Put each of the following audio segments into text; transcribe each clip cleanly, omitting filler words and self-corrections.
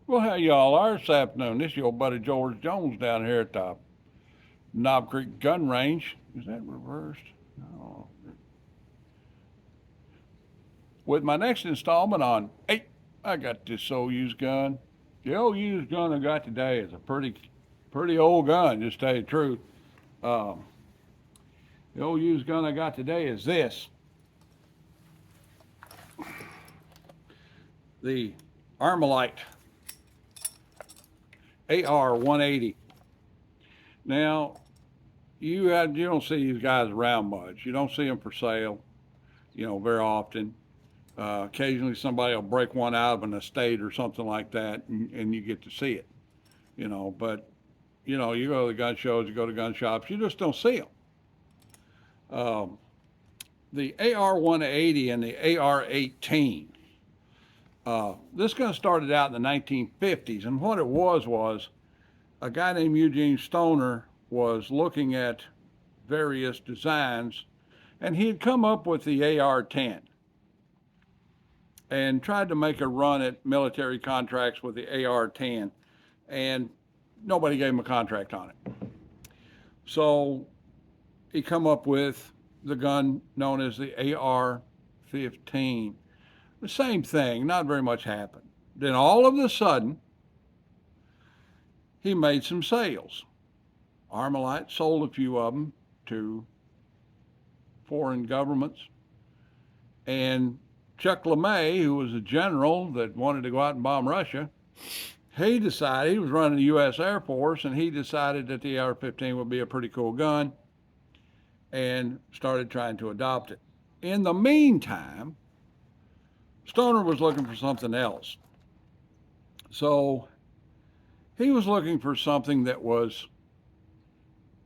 Well, how y'all are this afternoon? This is your buddy George Jones down here at the Knob Creek Gun Range. Is that reversed? No. With my next installment on, hey, I got this old used gun. The old used gun I got today is a pretty old gun, just to tell you the truth. Um, the old used gun I got today is this, the Armalite AR 180. Now, you don't see these guys around much. You don't see them for sale, very often. Occasionally somebody will break one out of an estate or something like that, and you get to see it. But you go to the gun shows, you go to gun shops, you just don't see them. Um, the AR 180 and the AR 18. This gun started out in the 1950s, and what it was a guy named Eugene Stoner was looking at various designs, and he had come up with the AR 10 and tried to make a run at military contracts with the AR 10, and nobody gave him a contract on it. So he come up with the gun known as the AR 15. The same thing, not very much happened. Then all of a sudden, he made some sales. Armalite sold a few of them to foreign governments, and Chuck LeMay, who was a general that wanted to go out and bomb Russia, he decided, he was running the U.S. Air Force, and he decided that the AR-15 would be a pretty cool gun and started trying to adopt it. In the meantime, Stoner was looking for something else. So he was looking for something that was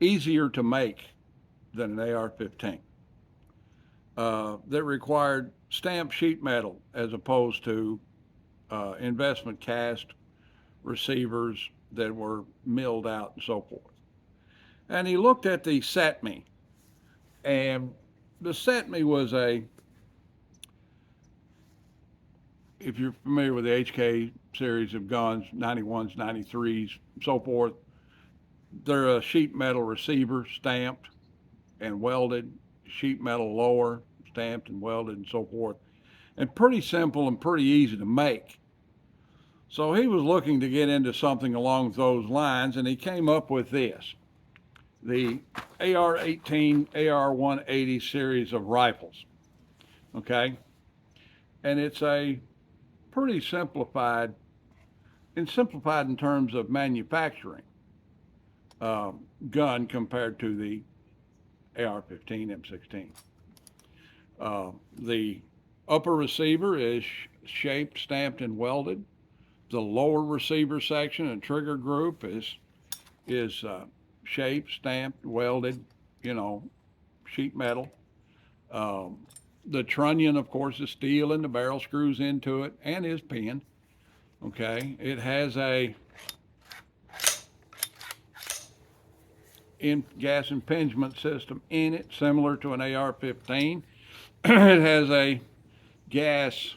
easier to make than an AR-15, that required stamped sheet metal as opposed to investment cast receivers that were milled out and so forth. And he looked at the SETME, and the SETME was if you're familiar with the HK series of guns, 91s, 93s, and so forth, they're a sheet metal receiver stamped and welded, sheet metal lower, stamped and welded and so forth, and pretty simple and pretty easy to make. So he was looking to get into something along those lines, and he came up with this, the AR-18, AR-180 series of rifles, okay? And it's a pretty simplified in terms of manufacturing gun compared to the AR-15 M16. The upper receiver is shaped, stamped, and welded. The lower receiver section and trigger group is shaped, stamped, welded, sheet metal. The trunnion, of course, is steel, and the barrel screws into it and is pinned. Okay, it has a gas impingement system in it, similar to an AR-15. It has a gas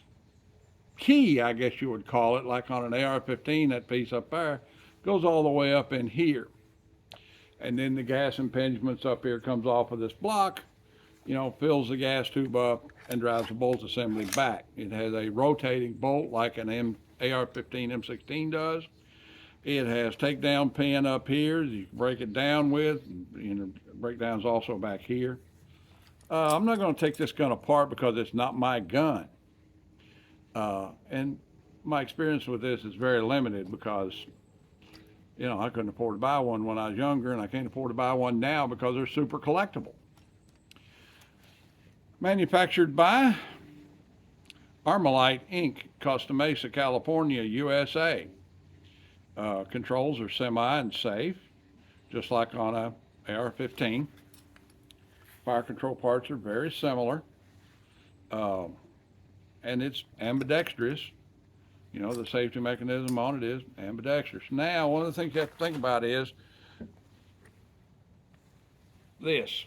key, I guess you would call it, like on an AR-15, that piece up there goes all the way up in here. And then the gas impingement's up here, comes off of this block, fills the gas tube up and drives the bolt assembly back. It has a rotating bolt like an AR-15 M16 does. It has takedown pin up here that you can break it down with. Breakdown's also back here. I'm not going to take this gun apart because it's not my gun. And my experience with this is very limited because, I couldn't afford to buy one when I was younger, and I can't afford to buy one now because they're super collectible. Manufactured by Armalite Inc., Costa Mesa, California, USA. Controls are semi and safe, just like on a AR-15. Fire control parts are very similar, and it's ambidextrous. The safety mechanism on it is ambidextrous. Now, one of the things you have to think about is this.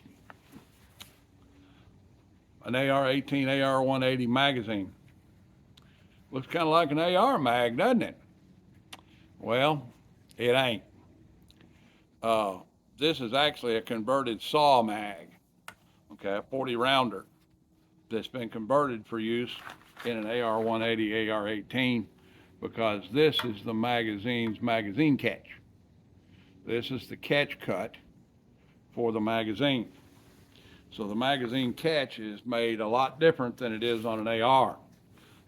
An AR-18, AR-180 magazine. Looks kind of like an AR mag, doesn't it? Well, it ain't. Uh, this is actually a converted saw mag, okay, a 40 rounder that's been converted for use in an AR-180, AR-18, because this is the magazine's magazine catch. This is the catch cut for the magazine. So the magazine catch is made a lot different than it is on an AR.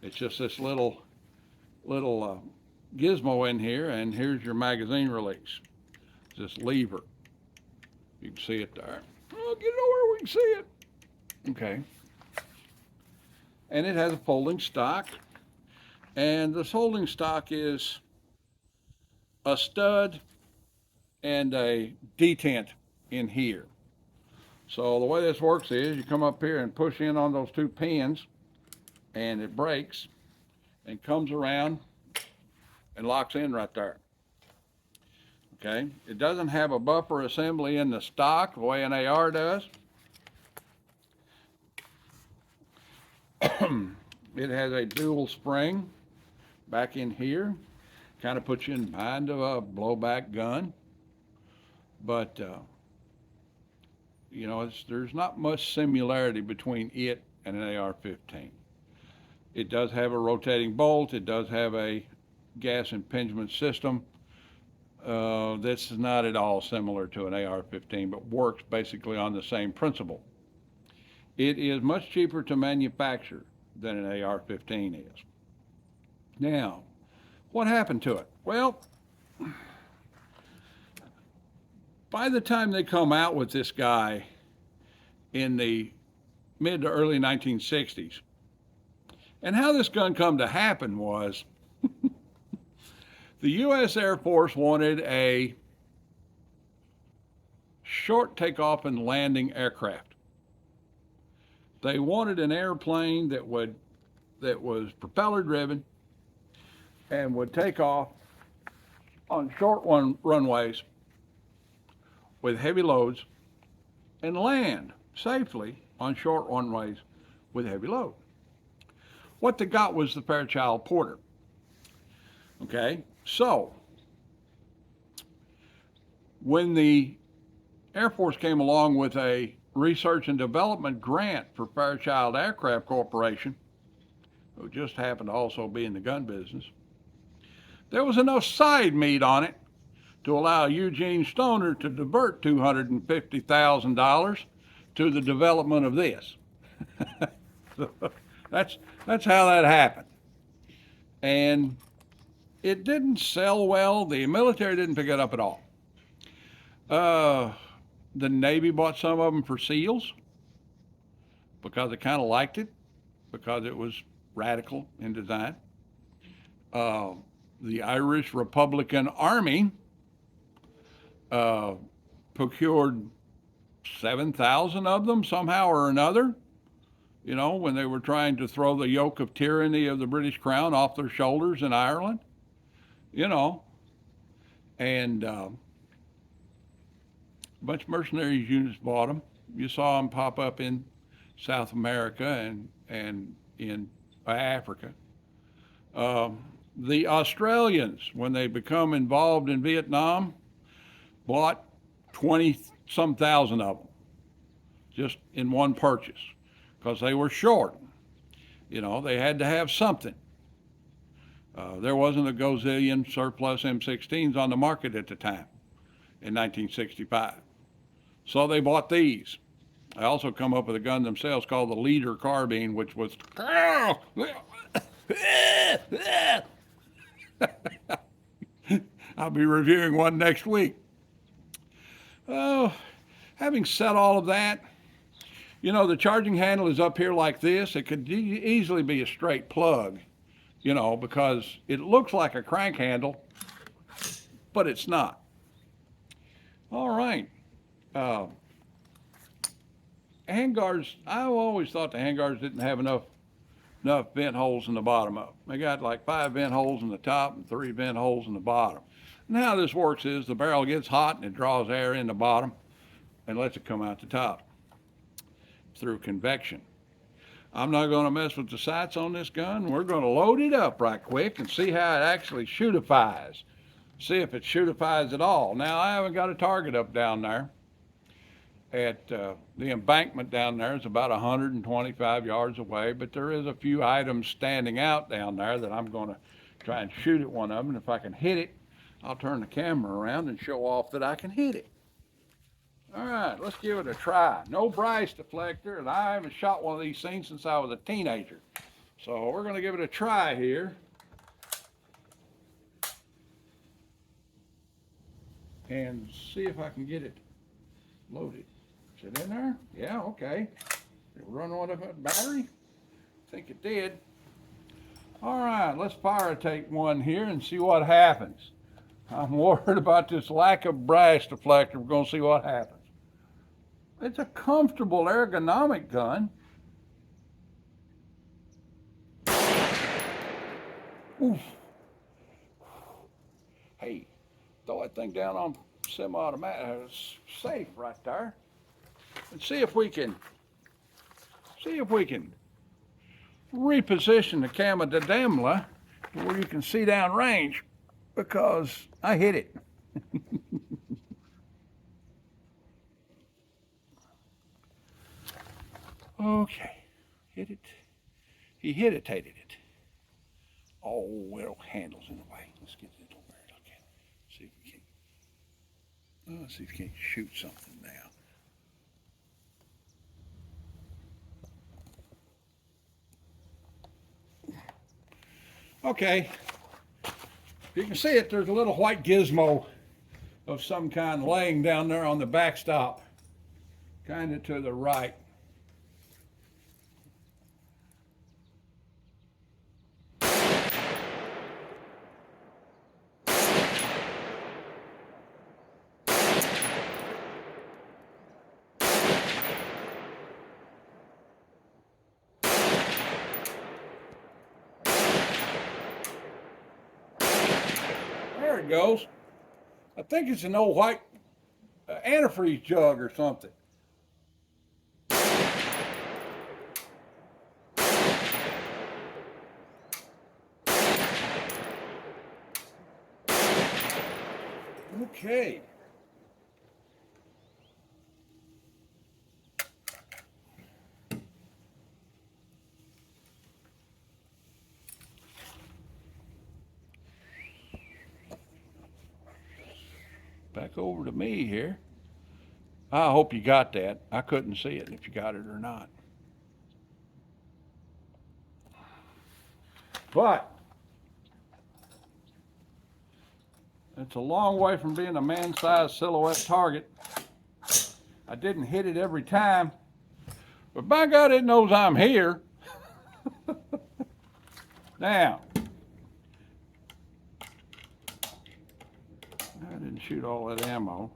It's just this little gizmo in here, and here's your magazine release. This lever. You can see it there. I'll get it over where we can see it. Okay. And it has a folding stock. And this holding stock is a stud and a detent in here. So the way this works is you come up here and push in on those two pins, and it breaks and comes around and locks in right there. Okay, it doesn't have a buffer assembly in the stock the way an AR does. It has a dual spring back in here, kind of puts you in mind of a blowback gun, but you know, there's not much similarity between it and an AR-15. It does have a rotating bolt. It does have a gas impingement system. This is not at all similar to an AR-15, but works basically on the same principle. It is much cheaper to manufacture than an AR-15 is. Now, what happened to it? Well, by the time they come out with this guy in the mid to early 1960s, and how this gun come to happen was the U.S. Air Force wanted a short takeoff and landing aircraft. They wanted an airplane that was propeller driven and would take off on short runways with heavy loads and land safely on short runways with heavy load. What they got was the Fairchild Porter. Okay, so when the Air Force came along with a research and development grant for Fairchild Aircraft Corporation, who just happened to also be in the gun business, there was enough side meat on it to allow Eugene Stoner to divert $250,000 to the development of this. So that's how that happened. And it didn't sell well. The military didn't pick it up at all. The Navy bought some of them for SEALs because they kind of liked it, because it was radical in design. The Irish Republican Army procured 7,000 of them somehow or another, you know, when they were trying to throw the yoke of tyranny of the British Crown off their shoulders in Ireland, you know, and a bunch of mercenaries units bought them. You saw them pop up in South America and in Africa. The Australians, when they become involved in Vietnam, bought 20-some thousand of them just in one purchase because they were short. You know, they had to have something. There wasn't a gazillion surplus M16s on the market at the time in 1965. So they bought these. They also come up with a gun themselves called the Leader carbine, which was I'll be reviewing one next week. Oh, having said all of that, you know, the charging handle is up here like this. It could easily be a straight plug, you know, because it looks like a crank handle, but it's not. All right. Handguards, I've always thought the handguards didn't have enough vent holes in the bottom of them. They got like 5 vent holes in the top and 3 vent holes in the bottom. And how this works is the barrel gets hot and it draws air in the bottom and lets it come out the top through convection. I'm not going to mess with the sights on this gun. We're going to load it up right quick and see how it actually shootifies. see if it shootifies at all. Now, I haven't got a target up down there. At the embankment down there is about 125 yards away, but there is a few items standing out down there that I'm going to try and shoot at one of them. And if I can hit it, I'll turn the camera around and show off that I can hit it. All right, let's give it a try. No Bryce deflector, and I haven't shot one of these things since I was a teenager. So we're going to give it a try here. And see if I can get it loaded. Is it in there? Yeah, okay. Did it run one of that battery? I think it did. All right, let's fire take one here and see what happens. I'm worried about this lack of brass deflector. We're going to see what happens. It's a comfortable ergonomic gun. Oof. Hey, throw that thing down on semi-automatic, safe right there. And see if we can reposition the camera to Damla where you can see down range, because I hit it. Okay, hit it. He hit-itated it. Oh, well, handle's in the way. Let's get it over there. Look at it. See if we can. Let's see if we can shoot something now. Okay. If you can see it, there's a little white gizmo of some kind laying down there on the backstop, kind of to the right. There it goes. I think it's an old white antifreeze jug or something. Okay. Back over to me here. I hope you got that. I couldn't see it if you got it or not. But it's a long way from being a man-sized silhouette target. I didn't hit it every time, but by God, it knows I'm here. Now, I didn't shoot all that ammo.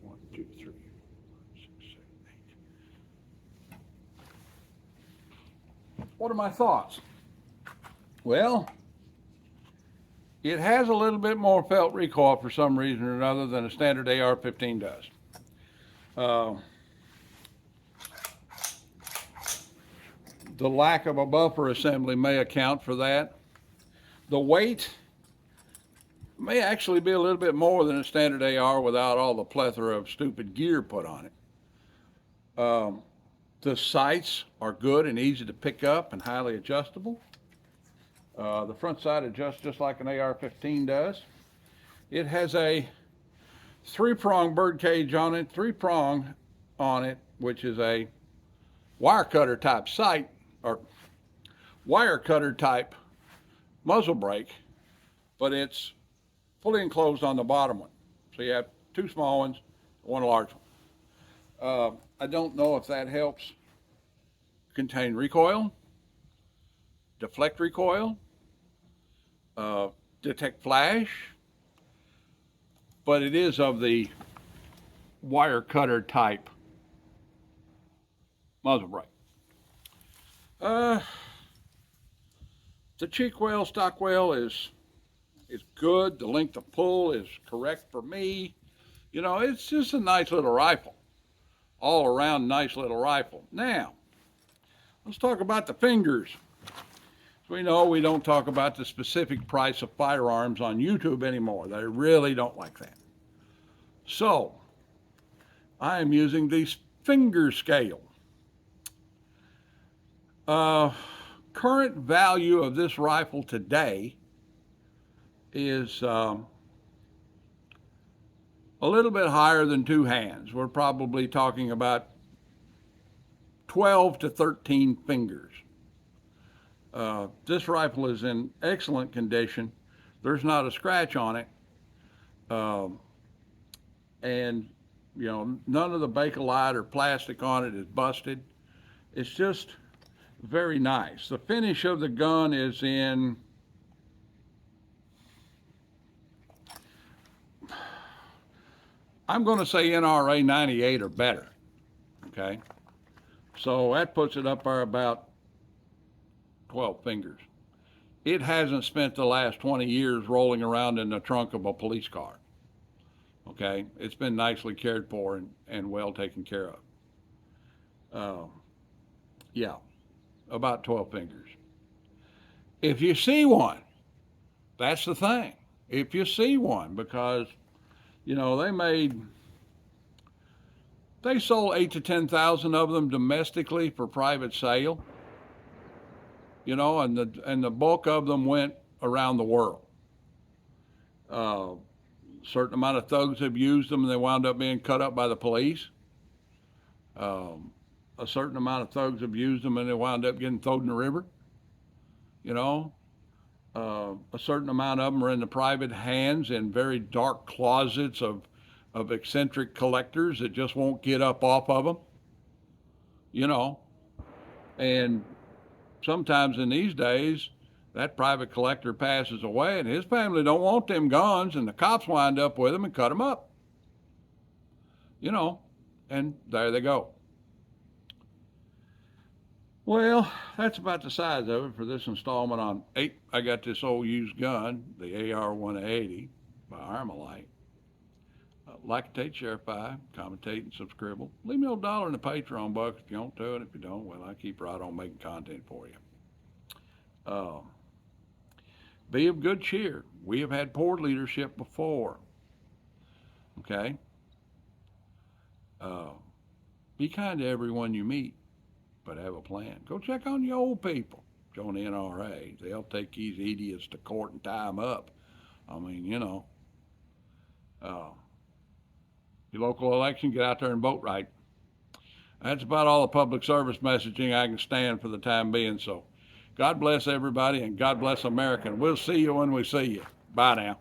1, 2, 3, 4, 5, 6, 7, 8. What are my thoughts? Well, it has a little bit more felt recoil for some reason or another than a standard AR-15 does. The lack of a buffer assembly may account for that. The weight may actually be a little bit more than a standard AR without all the plethora of stupid gear put on it. The sights are good and easy to pick up and highly adjustable. The front side adjusts just like an AR-15 does. It has a 3-prong bird cage on it, 3-prong on it, which is a wire cutter type sight, or wire cutter type muzzle brake, but it's fully enclosed on the bottom one. So you have 2 small ones, 1 large one. I don't know if that helps contain recoil, deflect recoil, detect flash, but it is of the wire cutter type muzzle brake. The cheek well, stock well is good. The length of pull is correct for me. You know, it's just a nice little rifle. All around nice little rifle. Now, let's talk about the fingers. We know we don't talk about the specific price of firearms on YouTube anymore. They really don't like that. So, I am using the finger scale. Current value of this rifle today is a little bit higher than two hands. We're probably talking about 12 to 13 fingers. This rifle is in excellent condition. There's not a scratch on it. And, you know, none of the Bakelite or plastic on it is busted. It's just very nice. The finish of the gun is in, I'm going to say NRA 98 or better. Okay. So that puts it up there about 12 fingers. It hasn't spent the last 20 years rolling around in the trunk of a police car. Okay. It's been nicely cared for and well taken care of. Yeah. About 12 fingers. If you see one, that's the thing. If you see one, because, you know, they sold 8 to 10,000 of them domestically for private sale, you know, and the bulk of them went around the world. Certain amount of thugs have used them and they wound up being cut up by the police. A certain amount of thugs have used them and they wound up getting thrown in the river. You know, a certain amount of them are in the private hands in very dark closets of eccentric collectors that just won't get up off of them. You know, and sometimes in these days, that private collector passes away and his family don't want them guns and the cops wind up with them and cut them up. You know, and there they go. Well, that's about the size of it for this installment on 8. I got this old used gun, the AR 180 by Armalite. Like, take, share, commentate, and subscribe. Leave me a $1 in the Patreon bucks if you want to, and if you don't, well, I keep right on making content for you. Be of good cheer. We have had poor leadership before. Okay? Be kind to everyone you meet, but have a plan. Go check on your old people. Join the NRA. They'll take these idiots to court and tie them up. I mean, you know. Your local election, get out there and vote right. That's about all the public service messaging I can stand for the time being. So God bless everybody and God bless America. And we'll see you when we see you. Bye now.